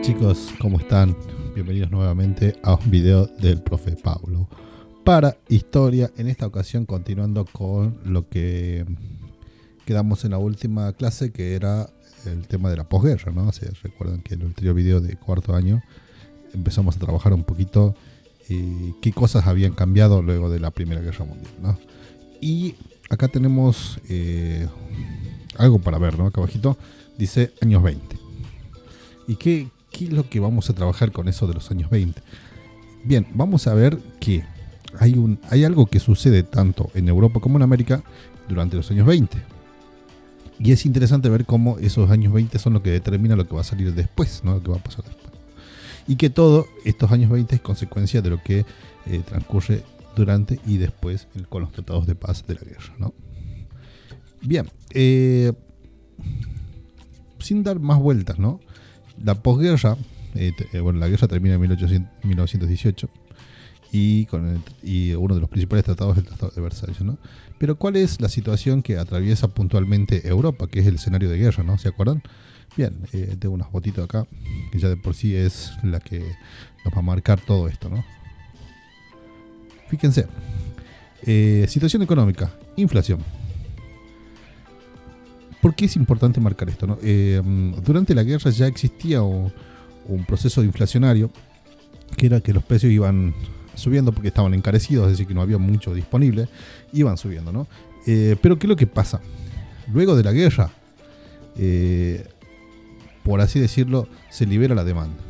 Chicos, ¿cómo están? Bienvenidos nuevamente a un video del profe Pablo para historia. En esta ocasión continuando con lo que quedamos en la última clase, que era el tema de la posguerra, ¿no? Se recuerdan que en el anterior video de cuarto año empezamos a trabajar un poquito qué cosas habían cambiado luego de la Primera Guerra Mundial, ¿no? Y acá tenemos algo para ver, ¿no? Acá abajito dice años 20. ¿Y qué es lo que vamos a trabajar con eso de los años 20? Bien, vamos a ver que hay algo que sucede tanto en Europa como en América durante los años 20. Y es interesante ver cómo esos años 20 son lo que determina lo que va a salir después, ¿no? Lo que va a pasar después. Y que todos estos años 20 es consecuencia de lo que transcurre durante y después con los tratados de paz de la guerra, ¿no? Bien, sin dar más vueltas, ¿no? La posguerra, la guerra termina en 1918 y uno de los principales tratados es el Tratado de Versalles, ¿no? Pero ¿cuál es la situación que atraviesa puntualmente Europa, que es el escenario de guerra, ¿no? ¿Se acuerdan? Bien, tengo unas fotitos acá, que ya de por sí es la que nos va a marcar todo esto, ¿no? Fíjense, situación económica, inflación. ¿Por qué es importante marcar esto, no? Durante la guerra ya existía un proceso inflacionario, que era que los precios iban subiendo porque estaban encarecidos, es decir, que no había mucho disponible, iban subiendo, ¿no? Pero ¿qué es lo que pasa? Luego de la guerra, por así decirlo, se libera la demanda.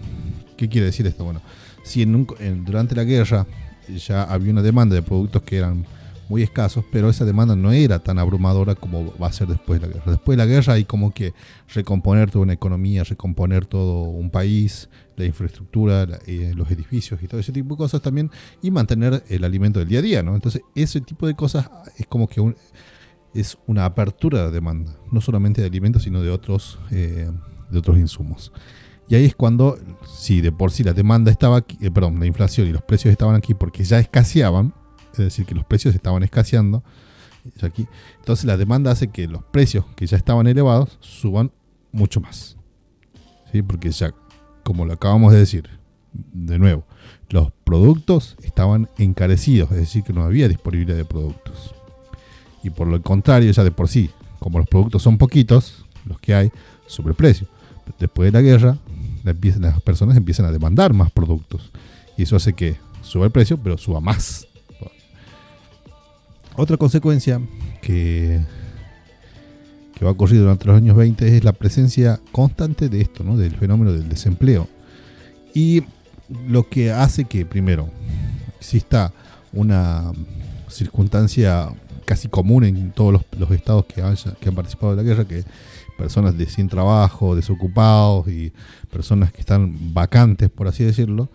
¿Qué quiere decir esto? Bueno, si durante la guerra ya había una demanda de productos que eran muy escasos, pero esa demanda no era tan abrumadora como va a ser después de la guerra. Después de la guerra hay como que recomponer toda una economía, recomponer todo un país, la infraestructura, los edificios y todo ese tipo de cosas también, y mantener el alimento del día a día, ¿no? Entonces ese tipo de cosas es como que es una apertura de demanda, no solamente de alimentos, sino de otros insumos. Y ahí es cuando, si de por sí la demanda estaba aquí, la inflación y los precios estaban aquí porque ya escaseaban, es decir, que los precios estaban escaseando aquí, entonces la demanda hace que los precios que ya estaban elevados suban mucho más, ¿sí? Porque ya, como lo acabamos de decir, de nuevo, los productos estaban encarecidos, es decir, que no había disponibilidad de productos. Y por lo contrario, ya de por sí, como los productos son poquitos, los que hay, sube el precio. Después de la guerra, las personas empiezan a demandar más productos. Y eso hace que suba el precio, pero suba más. Otra consecuencia que va a ocurrir durante los años 20 es la presencia constante de esto, ¿no? Del fenómeno del desempleo. Y lo que hace que, primero, exista una circunstancia casi común en todos los estados que han participado de la guerra, que personas sin trabajo, desocupados y personas que están vacantes, por así decirlo,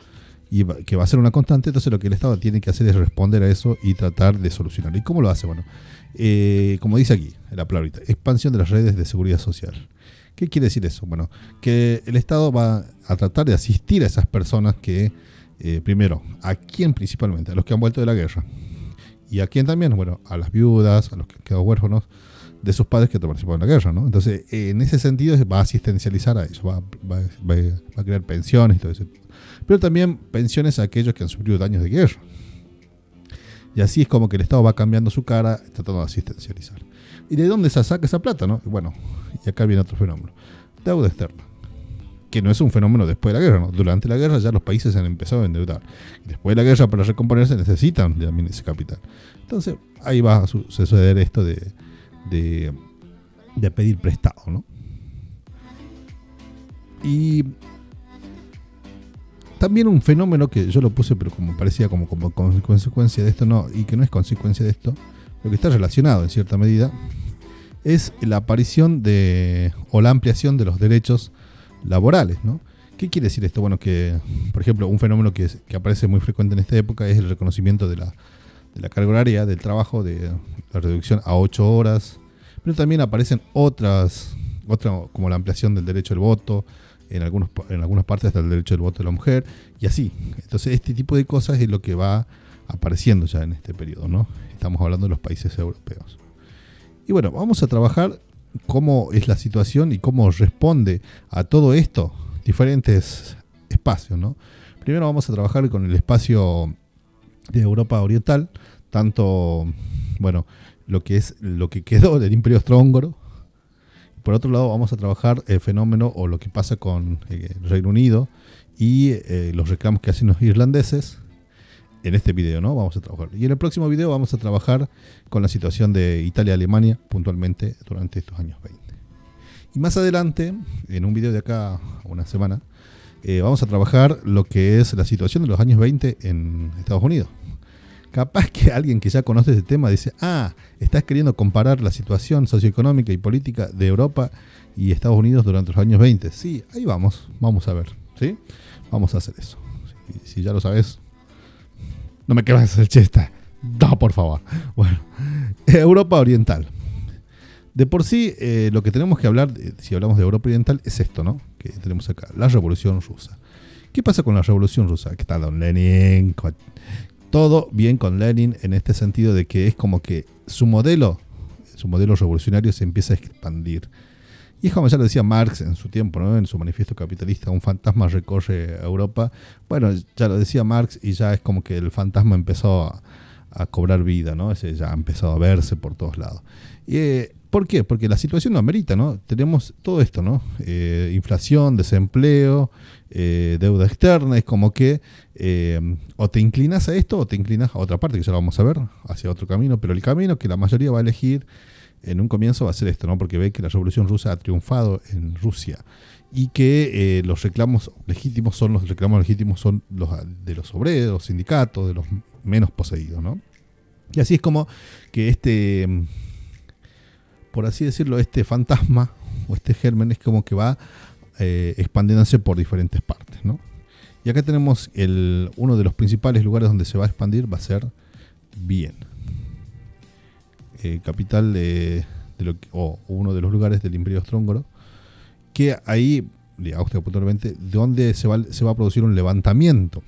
y que va a ser una constante. Entonces lo que el Estado tiene que hacer es responder a eso y tratar de solucionar. ¿Y cómo lo hace? Bueno, como dice aquí la palabrita, expansión de las redes de seguridad social. ¿Qué quiere decir eso? Bueno, que el Estado va a tratar de asistir a esas personas que, primero, ¿a quién principalmente? A los que han vuelto de la guerra. ¿Y a quién también? Bueno, a las viudas, a los que han quedado huérfanos de sus padres que participaron en la guerra, ¿no? Entonces, en ese sentido va a asistencializar a eso, va a crear pensiones y todo eso. Pero también pensiones a aquellos que han sufrido daños de guerra. Y así es como que el Estado va cambiando su cara, tratando de asistencializar. ¿Y de dónde se saca esa plata, no? Bueno, y acá viene otro fenómeno. Deuda externa. Que no es un fenómeno después de la guerra, ¿no? Durante la guerra ya los países se han empezado a endeudar. Y después de la guerra, para recomponerse, necesitan también ese capital. Entonces, ahí va a suceder esto de pedir prestado, ¿no? Y también un fenómeno que yo lo puse, pero como parecía como consecuencia de esto, no, y que no es consecuencia de esto, lo que está relacionado en cierta medida, es la aparición o la ampliación de los derechos laborales, ¿no? ¿Qué quiere decir esto? Bueno, que, por ejemplo, un fenómeno que aparece muy frecuente en esta época es el reconocimiento de la carga horaria del trabajo, de la reducción a 8 horas, pero también aparecen otras como la ampliación del derecho al voto, en algunas partes hasta el derecho al voto de la mujer, y así. Entonces este tipo de cosas es lo que va apareciendo ya en este periodo, ¿no? Estamos hablando de los países europeos. Y bueno, vamos a trabajar cómo es la situación y cómo responde a todo esto diferentes espacios, ¿no? Primero vamos a trabajar con el espacio de Europa Oriental, tanto, bueno, lo que quedó del Imperio Austrohúngaro. Por otro lado, vamos a trabajar el fenómeno o lo que pasa con el Reino Unido y los reclamos que hacen los irlandeses. En este video, ¿no? Vamos a trabajar. Y en el próximo video vamos a trabajar con la situación de Italia y Alemania puntualmente durante estos años 20. Y más adelante, en un video de acá a una semana, vamos a trabajar lo que es la situación de los años 20 en Estados Unidos. Capaz que alguien que ya conoce este tema dice, estás queriendo comparar la situación socioeconómica y política de Europa y Estados Unidos durante los años 20. Sí, ahí vamos a ver, ¿sí? Vamos a hacer eso. Si ya lo sabes, no me quemas el chiste. No, por favor. Bueno, Europa Oriental. De por sí, lo que tenemos que hablar, si hablamos de Europa Oriental, es esto, ¿no? Que tenemos acá, la Revolución Rusa. ¿Qué pasa con la Revolución Rusa? Que está Don Lenin, todo bien con Lenin en este sentido de que es como que su modelo revolucionario se empieza a expandir. Y es como ya lo decía Marx en su tiempo, ¿no? En su manifiesto capitalista, un fantasma recorre Europa. Bueno, ya lo decía Marx y ya es como que el fantasma empezó a cobrar vida, ¿no? Ese ya empezó a verse por todos lados. ¿Por qué? Porque la situación lo amerita, ¿no? Tenemos todo esto, ¿no? Inflación, desempleo, deuda externa. Es como que o te inclinas a esto o te inclinas a otra parte, que ya lo vamos a ver, hacia otro camino. Pero el camino que la mayoría va a elegir en un comienzo va a ser esto, ¿no? Porque ve que la Revolución Rusa ha triunfado en Rusia y que los reclamos legítimos son los de los obreros, los sindicatos, de los menos poseídos, ¿no? Y así es como que por así decirlo, este fantasma o este germen es como que va expandiéndose por diferentes partes, ¿no? Y acá tenemos uno de los principales lugares donde se va a expandir, va a ser Viena. Capital o uno de los lugares del Imperio Austrohúngaro, que ahí, de Austria puntualmente, donde se va a producir un levantamiento.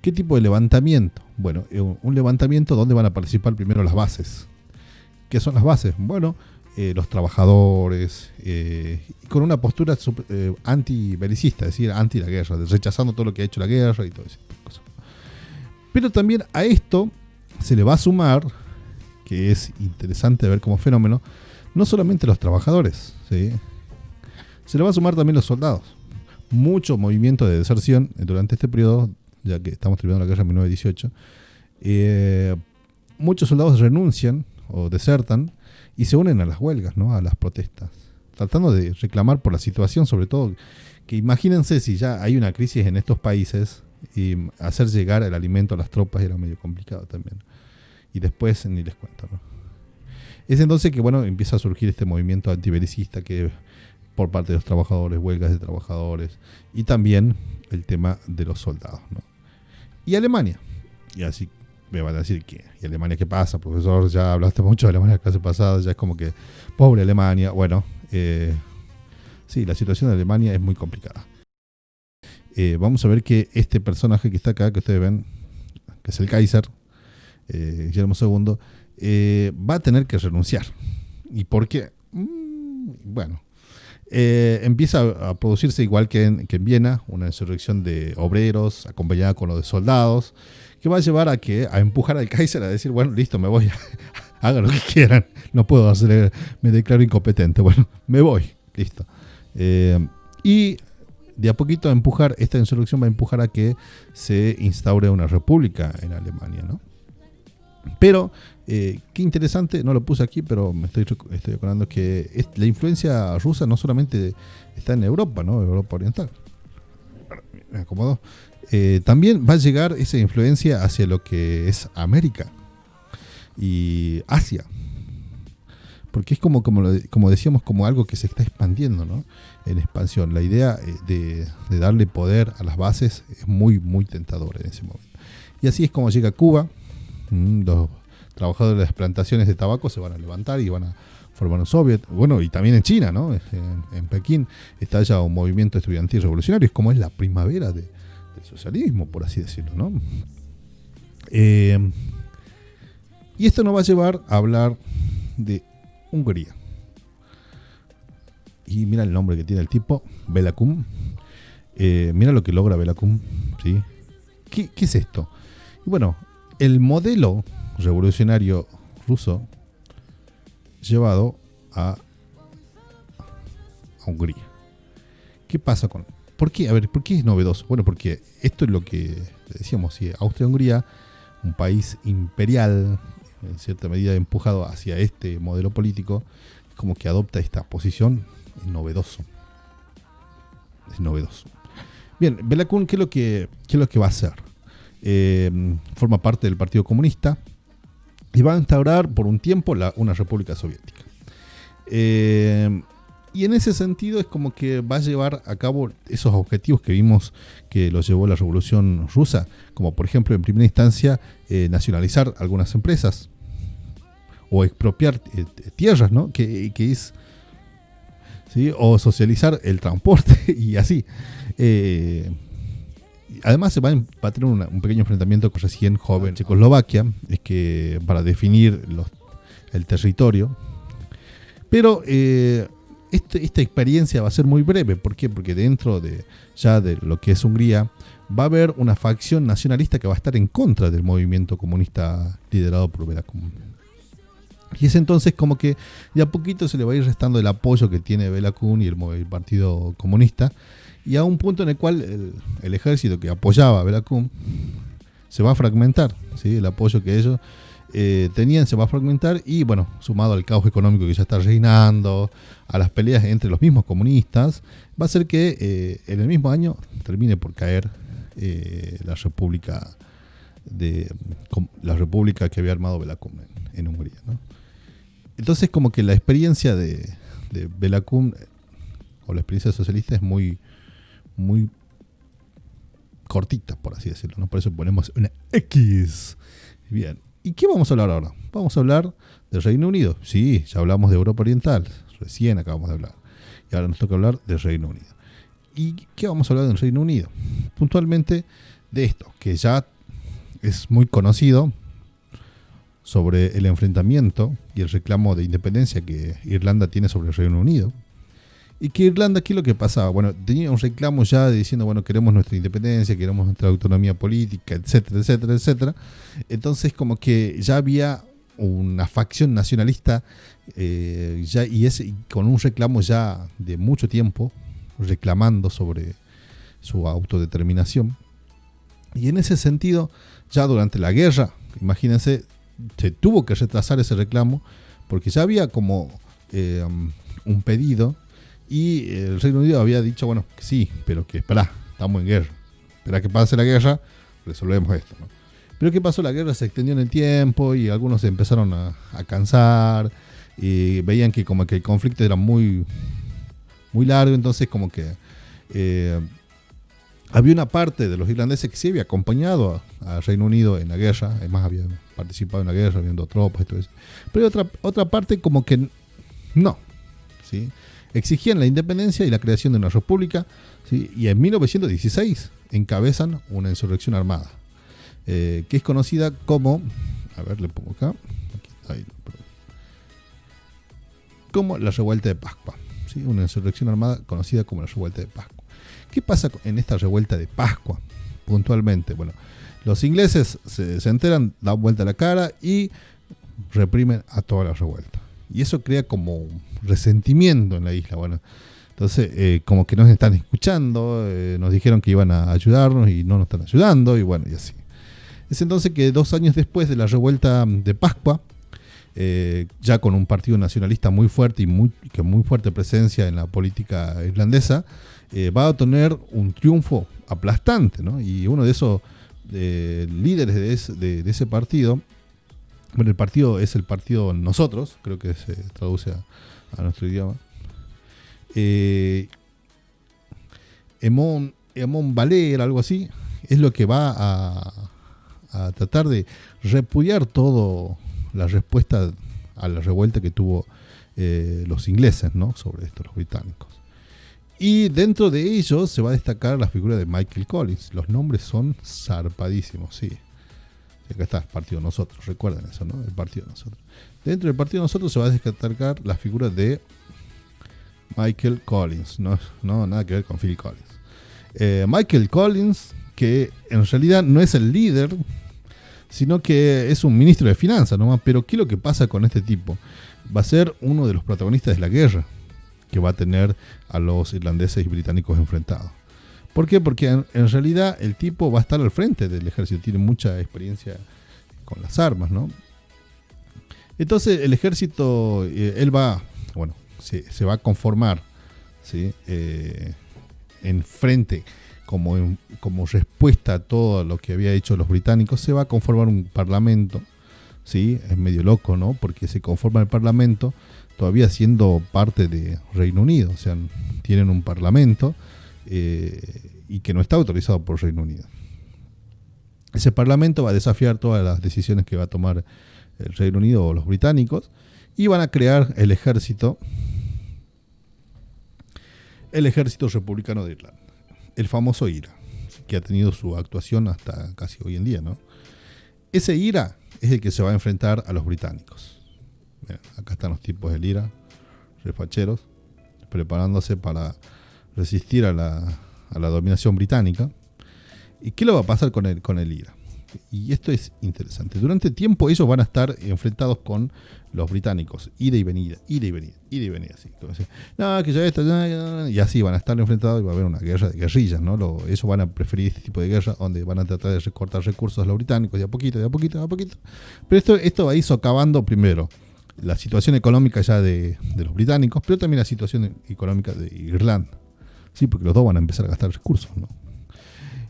¿Qué tipo de levantamiento? Bueno, un levantamiento donde van a participar primero las bases. ¿Qué son las bases? Bueno, los trabajadores, con una postura anti-belicista, es decir, anti la guerra, rechazando todo lo que ha hecho la guerra y todo eso. Pero también a esto se le va a sumar, que es interesante ver como fenómeno, no solamente los trabajadores, ¿sí? Se le va a sumar también los soldados. Mucho movimiento de deserción durante este periodo, ya que estamos terminando la guerra en 1918. Muchos soldados renuncian o desertan y se unen a las huelgas, ¿no? A las protestas, tratando de reclamar por la situación, sobre todo, que imagínense si ya hay una crisis en estos países y hacer llegar el alimento a las tropas era medio complicado también. Y después ni les cuento, ¿no? Es entonces que, bueno, empieza a surgir este movimiento antibelicista que por parte de los trabajadores, huelgas de trabajadores y también el tema de los soldados, ¿no? Y Alemania. Y así me van a decir que, ¿y Alemania qué pasa, profesor? Ya hablaste mucho de Alemania la clase pasada, ya es como que, pobre Alemania. Bueno, sí, la situación de Alemania es muy complicada. Vamos a ver que este personaje que está acá, que ustedes ven, que es el Kaiser, Guillermo II, va a tener que renunciar. ¿Y por qué? Bueno, empieza a producirse igual que en Viena, una insurrección de obreros acompañada con lo de soldados, que va a llevar a empujar al Kaiser a decir, bueno, listo, me voy, hagan lo que quieran, no puedo hacer, me declaro incompetente, bueno, me voy, listo. Y de a poquito esta insurrección va a empujar a que se instaure una república en Alemania, ¿no? Pero, qué interesante, no lo puse aquí, pero me estoy acordando que la influencia rusa no solamente está en Europa, ¿no? Europa Oriental. Me acomodó. También va a llegar esa influencia hacia lo que es América y Asia. Porque es como decíamos, como algo que se está expandiendo, ¿no? En expansión. La idea de darle poder a las bases es muy, muy tentadora en ese momento. Y así es como llega Cuba. Los trabajadores de las plantaciones de tabaco se van a levantar y van a formar un soviet. Bueno, y también en China, ¿no? En Pekín está ya un movimiento estudiantil revolucionario. Es como es la primavera del socialismo, por así decirlo, ¿no? Y esto nos va a llevar a hablar de Hungría. Y mira el nombre que tiene el tipo, Belakum. Mira lo que logra Belakum, ¿sí? ¿Qué es esto? Y bueno, el modelo revolucionario ruso llevado a Hungría. ¿Qué pasa con...? ¿Por qué? A ver, ¿por qué es novedoso? Bueno, porque esto es lo que decíamos, si Austria-Hungría, un país imperial, en cierta medida empujado hacia este modelo político, como que adopta esta posición, es novedoso. Es novedoso. Bien, Belakum, ¿qué es lo que va a hacer? Forma parte del Partido Comunista y va a instaurar por un tiempo una república soviética. Y en ese sentido es como que va a llevar a cabo esos objetivos que vimos que los llevó la Revolución Rusa, como por ejemplo en primera instancia nacionalizar algunas empresas o expropiar tierras, ¿no? Que es, ¿sí? O socializar el transporte y así. Además se va a tener un pequeño enfrentamiento con recién joven Checoslovaquia, es que para definir el territorio. Pero esta experiencia va a ser muy breve. ¿Por qué? Porque dentro de lo que es Hungría va a haber una facción nacionalista que va a estar en contra del movimiento comunista liderado por Belakum. Y es entonces como que de a poquito se le va a ir restando el apoyo que tiene Belakum y el Partido Comunista, y a un punto en el cual el ejército que apoyaba a Belakum se va a fragmentar, ¿sí? El apoyo que ellos tenían se va a fragmentar, y bueno, sumado al caos económico que ya está reinando, a las peleas entre los mismos comunistas, va a hacer que en el mismo año termine por caer la república que había armado Belakum en Hungría, ¿no? Entonces como que la experiencia de Belakum o la experiencia socialista es muy muy cortita, por así decirlo, ¿no? Por eso ponemos una X. Bien, ¿y qué vamos a hablar ahora? Vamos a hablar del Reino Unido. Sí, ya hablamos de Europa Oriental, recién acabamos de hablar, y ahora nos toca hablar del Reino Unido. ¿Y qué vamos a hablar del Reino Unido? Puntualmente de esto, que ya es muy conocido, sobre el enfrentamiento y el reclamo de independencia que Irlanda tiene sobre el Reino Unido. Y que Irlanda, ¿qué es lo que pasaba? Bueno, tenía un reclamo ya diciendo, bueno, queremos nuestra independencia, queremos nuestra autonomía política, etcétera, etcétera, etcétera. Entonces como que ya había una facción nacionalista con un reclamo ya de mucho tiempo, reclamando sobre su autodeterminación. Y en ese sentido, ya durante la guerra, imagínense, se tuvo que retrasar ese reclamo porque ya había como un pedido, y el Reino Unido había dicho, bueno, que sí, pero que esperá, estamos en guerra, esperá que pase la guerra, resolvemos esto, ¿no? Pero ¿qué pasó? La guerra se extendió en el tiempo y algunos se empezaron a cansar y veían que como que el conflicto era muy, muy largo. Entonces como que había una parte de los irlandeses que sí había acompañado al Reino Unido en la guerra, además había participado en la guerra, viendo tropas y todo eso. Pero otra parte como que no, ¿sí? Exigían la independencia y la creación de una república, ¿sí? Y en 1916 encabezan una insurrección armada, que es conocida como, a ver, le pongo acá, como la Revuelta de Pascua, ¿sí? Una insurrección armada conocida como la Revuelta de Pascua. ¿Qué pasa en esta Revuelta de Pascua puntualmente? Bueno, los ingleses se enteran, dan vuelta a la cara y reprimen a toda la revuelta. Y eso crea como resentimiento en la isla. Bueno, entonces como que nos están escuchando, nos dijeron que iban a ayudarnos y no nos están ayudando, y bueno, y así. Es entonces que 2 años después de la Revuelta de Pascua, ya con un partido nacionalista muy fuerte y con muy fuerte presencia en la política irlandesa, va a tener un triunfo aplastante, ¿no? Y uno de esos líderes de ese partido, bueno, el partido es el partido Nosotros, creo que se traduce a nuestro idioma, Emón Valer, algo así, es lo que va a tratar de repudiar todo la respuesta a la revuelta que tuvo los ingleses, ¿no? Sobre esto, los británicos. Y dentro de ellos se va a destacar la figura de Michael Collins. Los nombres son zarpadísimos, sí. Acá está, el Partido Nosotros, recuerden eso, ¿no? El Partido Nosotros. Dentro del Partido Nosotros se va a destacar la figura de Michael Collins, no nada que ver con Phil Collins. Michael Collins, que en realidad no es el líder, sino que es un ministro de finanzas nomás. Pero ¿qué es lo que pasa con este tipo? Va a ser uno de los protagonistas de la guerra que va a tener a los irlandeses y británicos enfrentados. ¿Por qué? Porque en realidad el tipo va a estar al frente del ejército, tiene mucha experiencia con las armas, ¿no? Entonces el ejército, él va, bueno, se va a conformar, ¿sí? En frente, como respuesta a todo lo que había hecho los británicos, se va a conformar un parlamento, ¿sí? Es medio loco, ¿no? Porque se conforma el parlamento todavía siendo parte de Reino Unido, o sea, tienen un parlamento y que no está autorizado por Reino Unido. Ese parlamento va a desafiar todas las decisiones que va a tomar el Reino Unido o los británicos y van a crear el ejército republicano de Irlanda, el famoso IRA, que ha tenido su actuación hasta casi hoy en día, ¿no? Ese IRA es el que se va a enfrentar a los británicos. Miren, acá están los tipos del IRA, refacheros, preparándose para resistir a la dominación británica. ¿Y qué le va a pasar con el IRA? Y esto es interesante. Durante tiempo ellos van a estar enfrentados con los británicos, ida y venida, así. Entonces, no, que ya esto, y así van a estar enfrentados y va a haber una guerra de guerrillas, ¿no? Ellos van a preferir este tipo de guerra donde van a tratar de recortar recursos a los británicos de a poquito. Pero esto va a ir socavando primero la situación económica ya de los británicos, pero también la situación económica de Irlanda, ¿sí? Porque los dos van a empezar a gastar recursos, ¿no?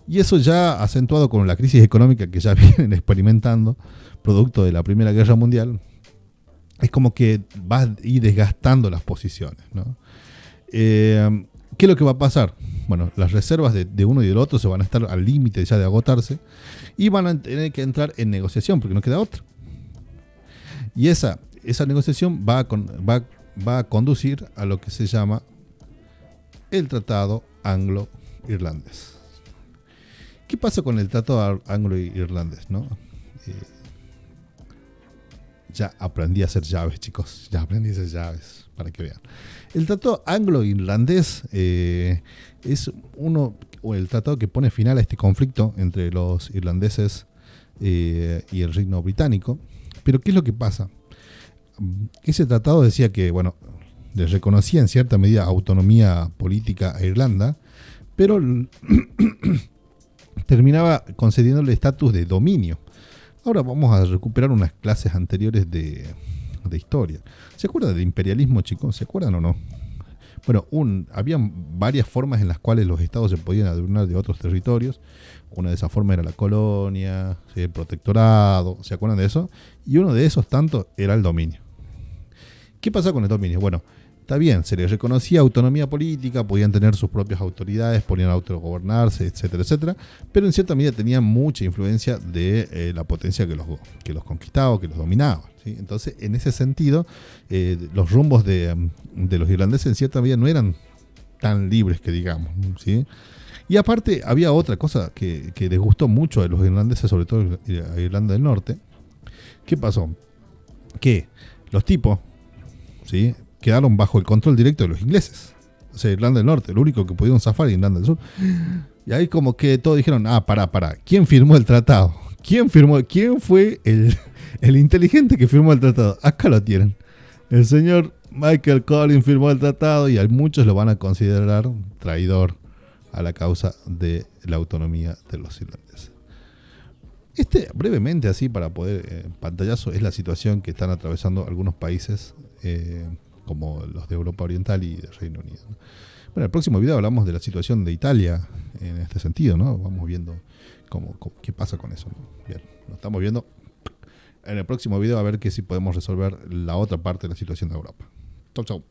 Y eso ya acentuado con la crisis económica que ya vienen experimentando, producto de la Primera Guerra Mundial, es como que va a ir desgastando las posiciones, ¿no? ¿Qué es lo que va a pasar? Bueno, las reservas de uno y del otro se van a estar al límite ya de agotarse y van a tener que entrar en negociación porque no queda otra. Y esa negociación va a conducir a lo que se llama el Tratado Anglo-Irlandés. ¿Qué pasa con el Tratado Anglo-Irlandés, no? Ya aprendí a hacer llaves, chicos. Ya aprendí a hacer llaves, para que vean. El Tratado Anglo-Irlandés es el tratado que pone final a este conflicto entre los irlandeses y el Reino Británico. Pero ¿qué es lo que pasa? Ese tratado decía que, bueno, les reconocía en cierta medida autonomía política a Irlanda, pero terminaba concediéndole estatus de dominio. Ahora vamos a recuperar unas clases anteriores de historia. ¿Se acuerdan del imperialismo, chicos? ¿Se acuerdan o no? Bueno, habían varias formas en las cuales los estados se podían adueñar de otros territorios. Una de esas formas era la colonia, ¿sí? El protectorado, ¿se acuerdan de eso? Y uno de esos tantos era el dominio. ¿Qué pasa con el dominio? Bueno, está bien, se les reconocía autonomía política, podían tener sus propias autoridades, podían autogobernarse, etcétera, etcétera, pero en cierta medida tenían mucha influencia de la potencia que los conquistaba, que los dominaba, ¿sí? Entonces, en ese sentido, los rumbos de los irlandeses en cierta medida no eran tan libres que digamos, ¿sí? Y aparte, había otra cosa que les gustó mucho a los irlandeses, sobre todo a Irlanda del Norte. ¿Qué pasó? Que los tipos, ¿sí?, quedaron bajo el control directo de los ingleses. O sea, Irlanda del Norte, lo único que pudieron zafar es Irlanda del Sur. Y ahí como que todos dijeron, pará. ¿Quién firmó el tratado? ¿Quién fue el inteligente que firmó el tratado? Acá lo tienen. El señor Michael Collins firmó el tratado y a muchos lo van a considerar traidor a la causa de la autonomía de los irlandeses. Brevemente así para poder pantallazo, es la situación que están atravesando algunos países como los de Europa Oriental y de Reino Unido, ¿no? Bueno, en el próximo video hablamos de la situación de Italia en este sentido, ¿no? Vamos viendo qué pasa con eso, ¿no? Bien, nos estamos viendo en el próximo video a ver si podemos resolver la otra parte de la situación de Europa. Chau.